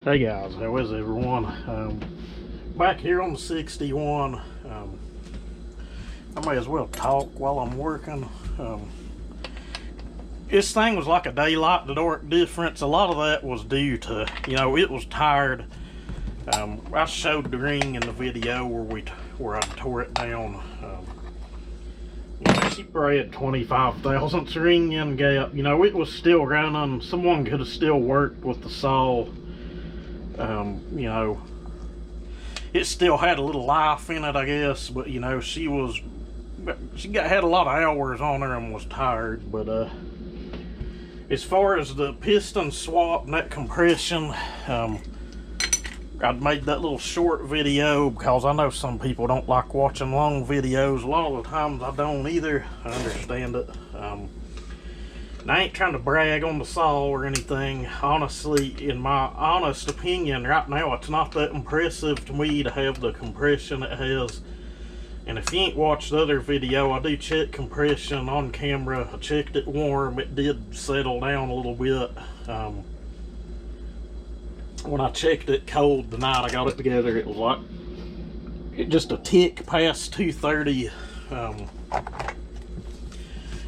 Hey guys, how is everyone? Back here on the 61. I may as well talk while I'm working. This thing was like a daylight to dark difference. A lot of that was due to, it was tired. I showed the ring in the video where I tore it down. She bred 25 thousandths ring in gap. It was still running. Someone could have still worked with the saw. It still had a little life in it, I guess, but she had a lot of hours on her and was tired. But as far as the piston swap and that compression, I'd made that little short video because I know some people don't like watching long videos. A lot of the times I don't either. I understand it. And I ain't trying to brag on the saw or anything. Honestly, in my honest opinion, right now it's not that impressive to me to have the compression it has. And if you ain't watched the other video, I do check compression on camera. I checked it warm. It did settle down a little bit. When I checked it cold the night I got it together, it was like just a tick past 230.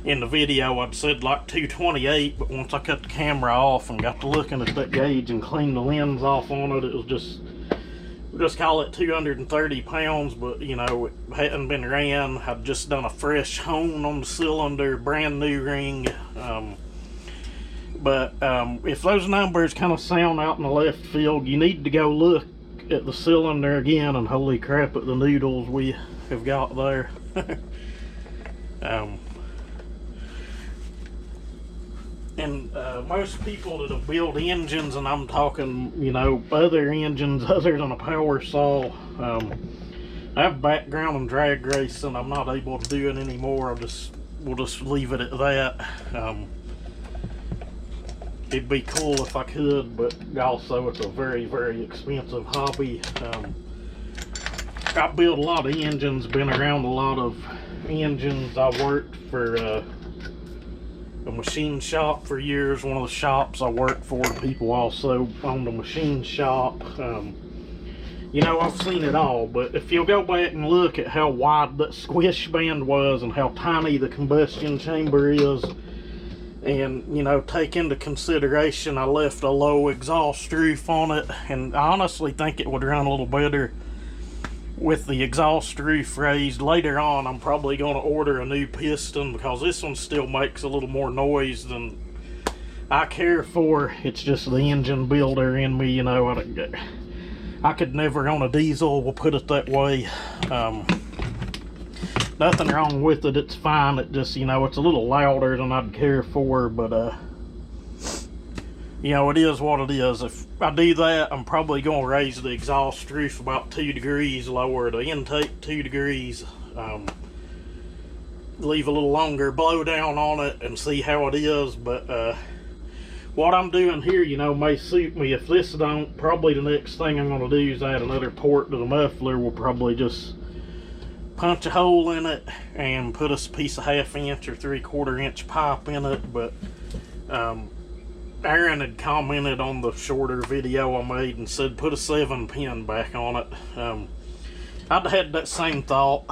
In the video I'd said like 228, but once I cut the camera off and got to looking at that gauge and cleaned the lens off on it, it was just call it 230 pounds. But it hadn't been ran. I'd just done a fresh hone on the cylinder, brand new ring. But if those numbers kind of sound out in the left field, you need to go look at the cylinder again, and holy crap at the noodles we have got there. And most people that have built engines, and I'm talking, other engines other than a power saw, I have background in drag racing. I'm not able to do it anymore. We'll just leave it at that. It'd be cool if I could, but also it's a very, very expensive hobby. I built a lot of engines, been around a lot of engines. I worked for a machine shop for years. One of the shops I worked for, people also owned a machine shop. I've seen it all, but if you'll go back and look at how wide that squish band was and how tiny the combustion chamber is, and take into consideration I left a low exhaust roof on it, and I honestly think it would run a little better with the exhaust roof raised. Later on I'm probably going to order a new piston because this one still makes a little more noise than I care for. It's just the engine builder in me. I could never own a diesel, we'll put it that way. Nothing wrong with it, it's fine. It just, it's a little louder than I'd care for, but it is what it is. If I do that, I'm probably going to raise the exhaust roof about 2 degrees, lower the intake 2 degrees, leave a little longer blow down on it and see how it is. But what I'm doing here, may suit me. If this don't, probably the next thing I'm going to do is add another port to the muffler. We'll probably just punch a hole in it and put us a piece of 1/2 inch or 3/4 inch pipe in it. But Aaron had commented on the shorter video I made and said put a 7-pin back on it. I'd had that same thought.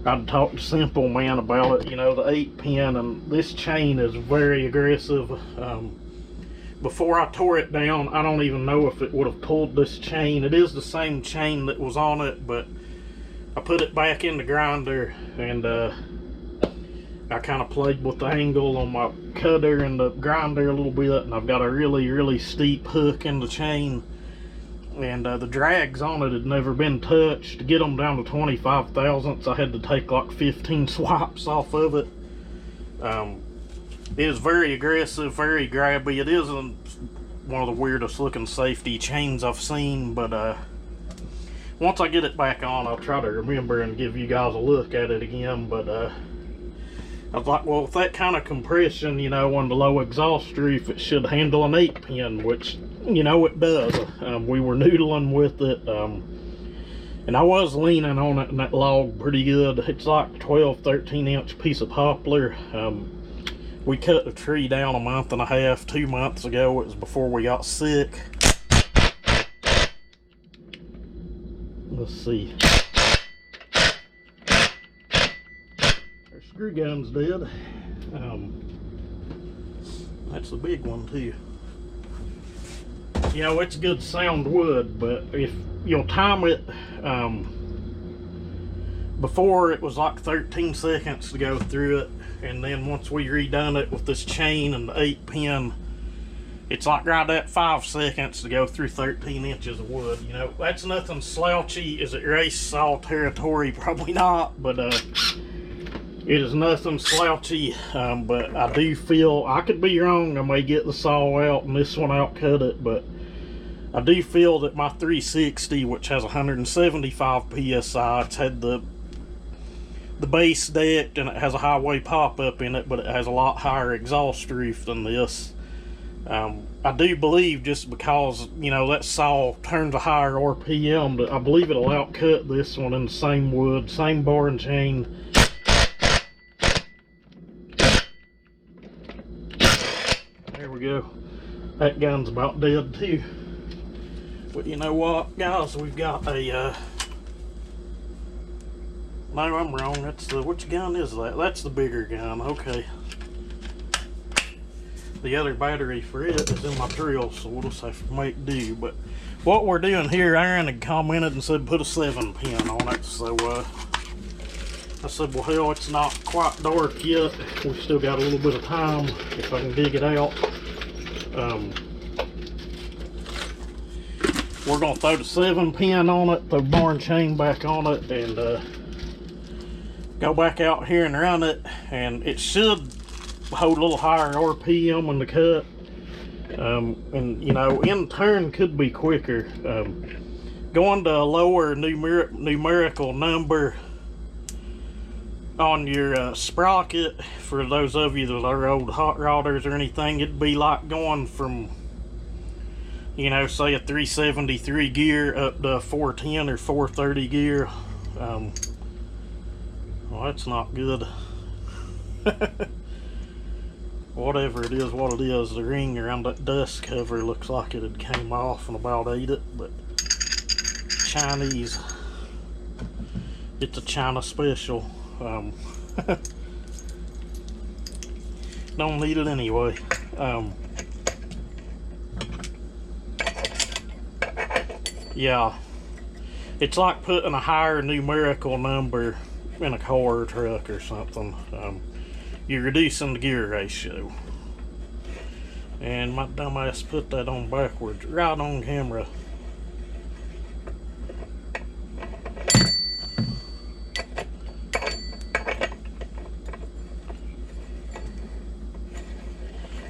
I'd talked to Simple Man about it, the 8-pin, and this chain is very aggressive. Before I tore it down, I don't even know if it would have pulled this chain. It is the same chain that was on it, but I put it back in the grinder, and I kind of played with the angle on my cutter and the grinder a little bit, and I've got a really, really steep hook in the chain, and the drags on it had never been touched. To get them down to 25 thousandths, I had to take like 15 swipes off of it. It is very aggressive, very grabby. It isn't one of the weirdest looking safety chains I've seen, but once I get it back on, I'll try to remember and give you guys a look at it again. But I was like, well, with that kind of compression, on the low exhaust roof, it should handle an 8-pin, which, it does. We were noodling with it, and I was leaning on it in that log pretty good. It's like a 12-13 inch piece of poplar. We cut the tree down a month and a half, 2 months ago. It was before we got sick. Let's see. Our screw gun's dead. That's the big one too. You know, it's good sound wood, but if you'll time it, before it was like 13 seconds to go through it, and then once we redone it with this chain and the 8-pin, it's like right at 5 seconds to go through 13 inches of wood. You know, that's nothing slouchy. Is it race saw territory? Probably not, but it is nothing slouchy. But I do feel, I could be wrong, I may get the saw out and this one outcut it, but I do feel that my 360, which has 175 psi, it's had the base decked and it has a highway pop-up in it, but it has a lot higher exhaust roof than this. I do believe, just because, you know, that saw turns a higher RPM, that I believe it'll outcut this one in the same wood, same bar and chain. There we go. That gun's about dead too. But you know what, guys, we've got a no, I'm wrong. That's the, which gun is that? That's the bigger gun. Okay. The other battery for it is in my drill, so we'll just have to make do. But what we're doing here, Aaron had commented and said put a 7-pin on it. So I said, well, hell, it's not quite dark yet. We've still got a little bit of time if I can dig it out. We're gonna throw the 7-pin on it, throw barn chain back on it, and go back out here and run it, and it should hold a little higher RPM in the cut, and you know, in turn could be quicker. Going to a lower numerical number on your sprocket, for those of you that are old hot rodders or anything, it'd be like going from, you know, say a 373 gear up to 410 or 430 gear. Well, that's not good. Whatever it is, what it is, the ring around that dust cover looks like it had came off and about ate it, but Chinese, it's a China special. Don't need it anyway. Yeah, it's like putting a higher numerical number in a car or truck or something. You're reducing the gear ratio. And my dumbass put that on backwards right on camera.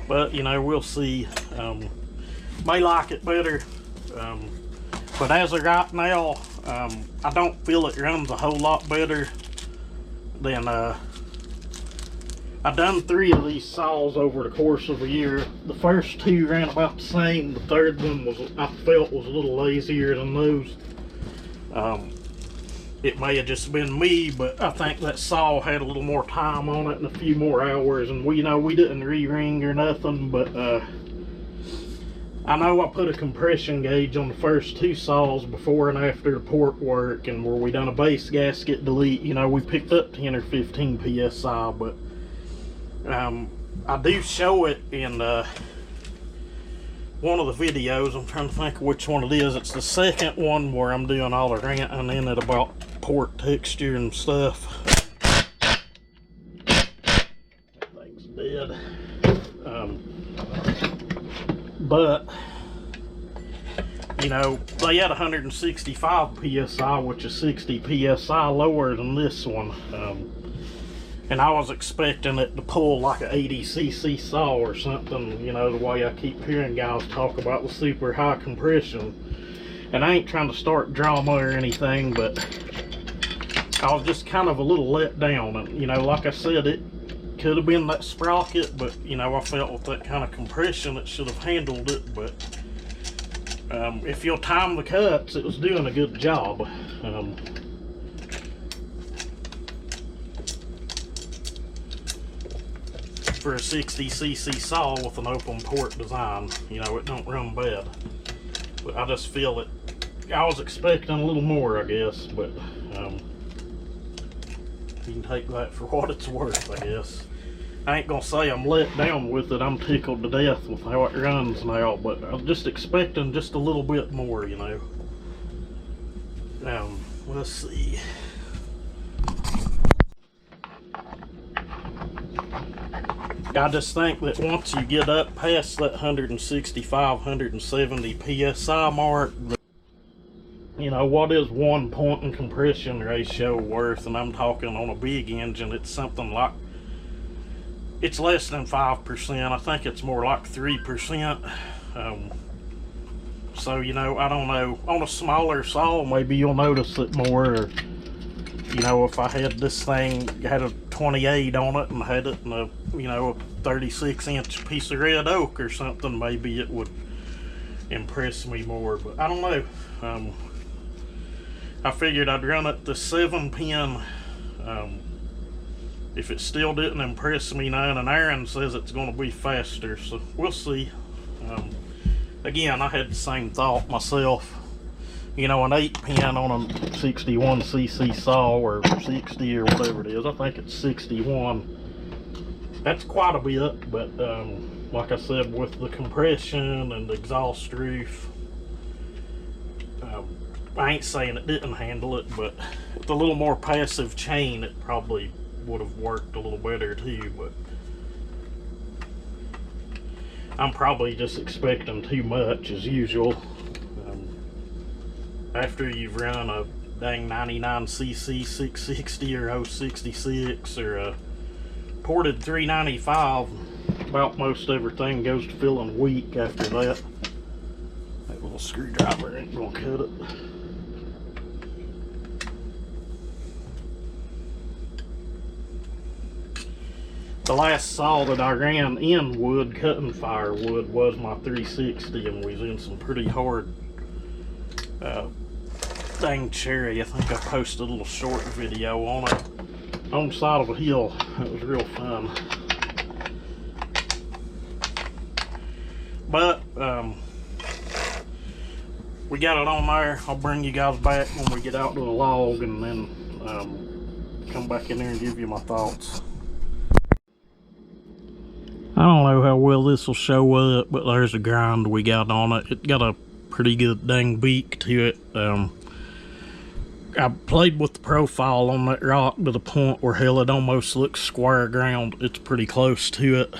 But you know, we'll see. May like it better, but as of right now, I don't feel it runs a whole lot better than I've done 3 of these saws over the course of a year. The first 2 ran about the same. The third one was, I felt, was a little lazier than those. It may have just been me, but I think that saw had a little more time on it and a few more hours. And we, you know, we didn't re-ring or nothing, but I know I put a compression gauge on the first 2 saws before and after the port work, and where we done a base gasket delete, you know, we picked up 10 or 15 psi, but I do show it in one of the videos. I'm trying to think of which one it is. It's the second one where I'm doing all the ranting in it about port texture and stuff. That thing's dead. But you know, they had 165 psi, which is 60 psi lower than this one. And I was expecting it to pull like an 80cc saw or something, you know, the way I keep hearing guys talk about the super high compression. And I ain't trying to start drama or anything, but I was just kind of a little let down. And, you know, like I said, it could have been that sprocket, but, you know, I felt with that kind of compression, it should have handled it. But if you'll time the cuts, it was doing a good job. for a 60cc saw with an open port design. You know, it don't run bad. But I just feel it. I was expecting a little more, I guess, but you can take that for what it's worth, I guess. I ain't gonna say I'm let down with it. I'm tickled to death with how it runs now, but I'm just expecting just a little bit more, you know. Let's see. I just think that once you get up past that 165, 170 PSI mark, you know, what is 1 point in compression ratio worth? And I'm talking on a big engine, it's something like, it's less than 5%. I think it's more like 3%. So, you know, I don't know. On a smaller saw, maybe you'll notice it more. Or, you know, if I had this thing, had a 28 on it and had it in a, you know, a 36-inch piece of red oak or something, maybe it would impress me more. But I don't know. I figured I'd run it the 7-pin. If it still didn't impress me now, and Aaron says it's going to be faster, so we'll see. Again, I had the same thought myself. You know, an 8-pin on a 61cc saw, or 60 or whatever it is. I think it's 61. That's quite a bit, but like I said, with the compression and the exhaust roof, I ain't saying it didn't handle it, but with a little more passive chain, it probably would have worked a little better too. But I'm probably just expecting too much as usual. After you've run a dang 99cc 660 or 066 or a ported 395, about most everything goes to feeling weak after that. That little screwdriver ain't gonna cut it. The last saw that I ran in wood, cutting firewood, was my 360, and we was in some pretty hard dang cherry. I think I posted a little short video on it on the side of a hill. It was real fun. But we got it on there. I'll bring you guys back when we get out to the log, and then come back in there and give you my thoughts. I don't know how well this will show up, but there's a grind we got on it. It got a pretty good dang beak to it. I played with the profile on that rock to the point where, hell, it almost looks square ground. It's pretty close to it.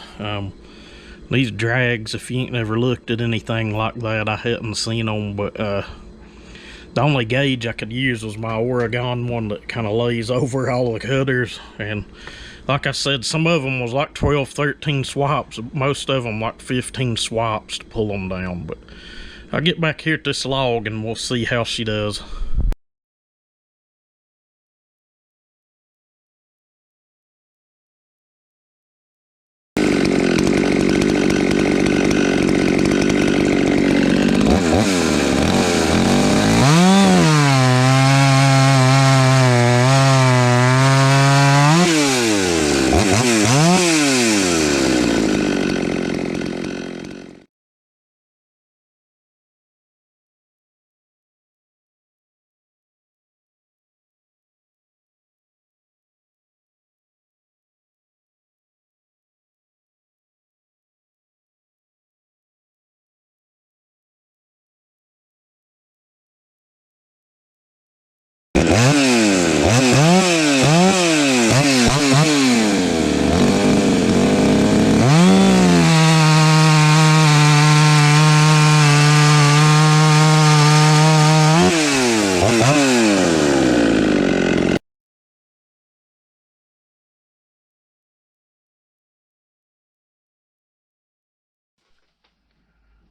These drags, if you ain't never looked at anything like that, I hadn't seen them, but the only gauge I could use was my Oregon one that kind of lays over all the cutters. And like I said, some of them was like 12, 13 swipes. Most of them like 15 swipes to pull them down. But I'll get back here at this log and we'll see how she does.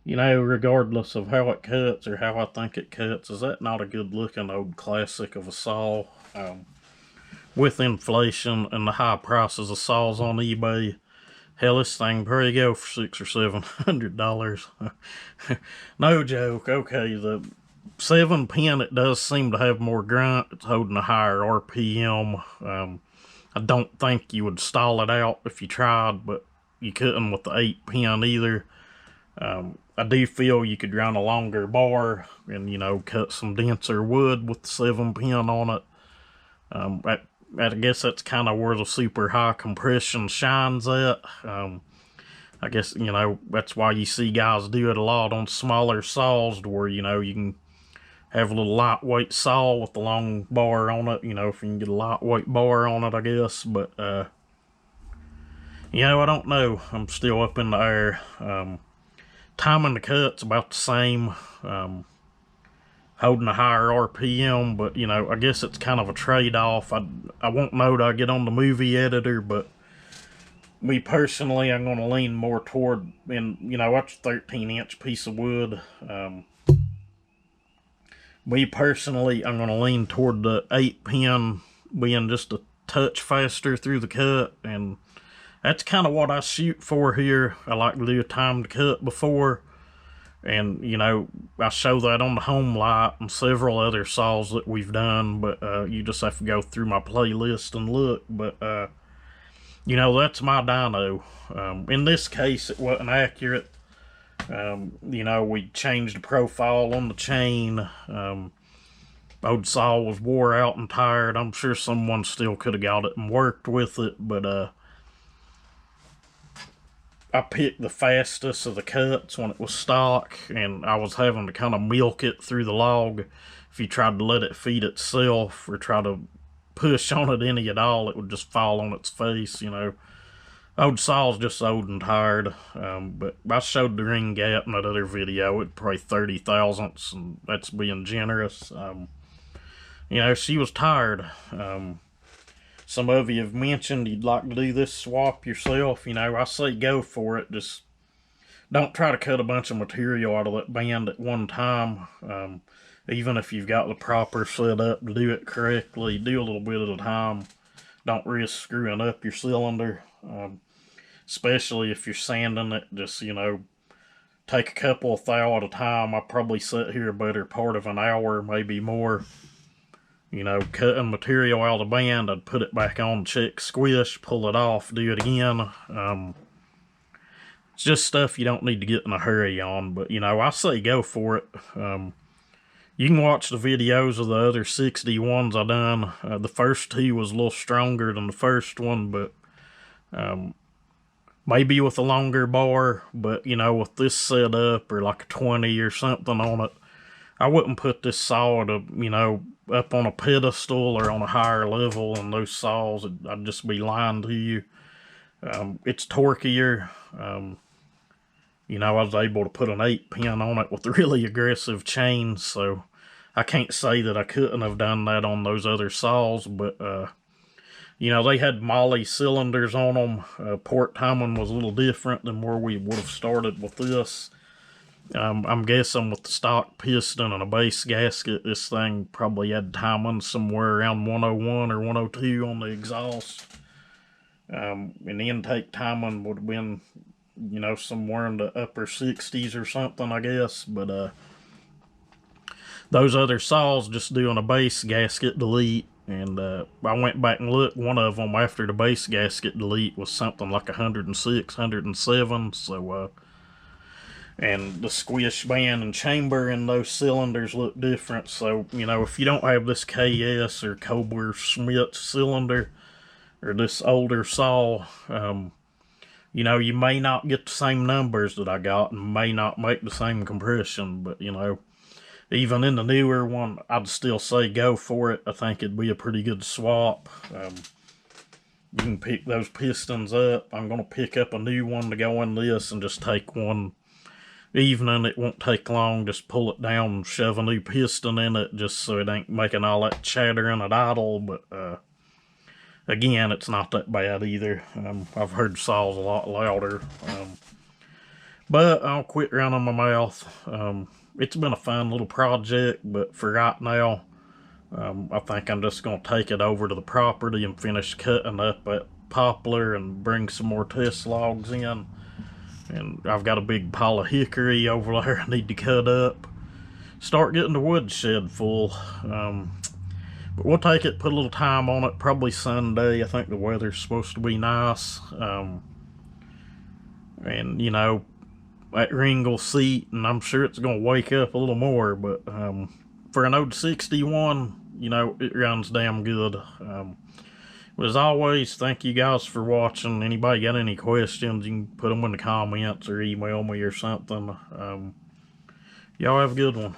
You know, regardless of how it cuts or how I think it cuts, is that not a good looking old classic of a saw? With inflation and the high prices of saws on eBay, hell, this thing probably go for $600 or $700. No joke. Okay, the 7-pin, it does seem to have more grunt. It's holding a higher RPM. I don't think you would stall it out if you tried, but you couldn't with the 8-pin either. I do feel you could run a longer bar and, you know, cut some denser wood with the 7-pin on it. I guess that's kind of where the super high compression shines at. I guess, you know, that's why you see guys do it a lot on smaller saws, to where, you know, you can have a little lightweight saw with a long bar on it, you know, if you can get a lightweight bar on it, I guess. But, you know, I don't know. I'm still up in the air. Timing the cut's about the same. Holding a higher RPM, but, you know, I guess it's kind of a trade-off. I won't know till I get on the movie editor, but me personally, I'm going to lean more toward, and, you know, that's a 13-inch piece of wood. Me personally, I'm going to lean toward the 8-pin being just a touch faster through the cut, and that's kind of what I shoot for here. I like to do a timed cut before. And, you know, I show that on the home light and several other saws that we've done, but you just have to go through my playlist and look. But, you know, that's my dyno. In this case, it wasn't accurate. You know, we changed the profile on the chain. Old saw was wore out and tired. I'm sure someone still could have got it and worked with it, but I picked the fastest of the cuts when it was stock, and I was having to kind of milk it through the log. If you tried to let it feed itself or try to push on it any at all, it would just fall on its face, you know. Old saw's just old and tired, but I showed the ring gap in that other video. It'd probably 30 thousandths, and that's being generous. You know, she was tired. Some of you have mentioned you'd like to do this swap yourself. You know, I say go for it. Just don't try to cut a bunch of material out of that band at one time. Even if you've got the proper setup to do it correctly, do a little bit at a time. Don't risk screwing up your cylinder. Especially if you're sanding it, just, you know, take a couple of thou at a time. I probably sat here a better part of an hour, maybe more. You know, cutting material out of the band, I'd put it back on, check, squish, pull it off, do it again. It's just stuff you don't need to get in a hurry on, but, you know, I say go for it. You can watch the videos of the other 61s I done. The first two was a little stronger than the first one, but maybe with a longer bar, but, you know, with this setup or like a 20 or something on it, I wouldn't put this saw to, you know, up on a pedestal or on a higher level than those saws. I'd just be lying to you. It's torqueier. You know, I was able to put an 8-pin on it with really aggressive chains, so I can't say that I couldn't have done that on those other saws, but, you know, they had Molly cylinders on them. Port timing was a little different than where we would have started with this. I'm guessing with the stock piston and a base gasket, this thing probably had timing somewhere around 101 or 102 on the exhaust. And the intake timing would have been, you know, somewhere in the upper 60s or something, I guess. But those other saws just doing a base gasket delete. And I went back and looked. One of them after the base gasket delete was something like 106, 107. So, and the squish band and chamber in those cylinders look different. So, you know, if you don't have this KS or Cobler Schmidt cylinder or this older saw, you know, you may not get the same numbers that I got and may not make the same compression. But, you know, even in the newer one, I'd still say go for it. I think it'd be a pretty good swap. You can pick those pistons up. I'm going to pick up a new one to go in this and just take one evening. It won't take long. Just pull it down and shove a new piston in it just so it ain't making all that chattering at idle. But again, it's not that bad either. I've heard saws a lot louder. But I'll quit running my mouth. It's been a fun little project, but for right now, I think I'm just going to take it over to the property and finish cutting up that poplar and bring some more test logs in. And I've got a big pile of hickory over there I need to cut up. Start getting the woodshed full. But we'll take it, put a little time on it, probably Sunday. I think the weather's supposed to be nice. And, you know, that ring will seat, and I'm sure it's going to wake up a little more, but for an old 61, you know, it runs damn good. But as always, thank you guys for watching. Anybody got any questions, you can put them in the comments or email me or something. Y'all have a good one.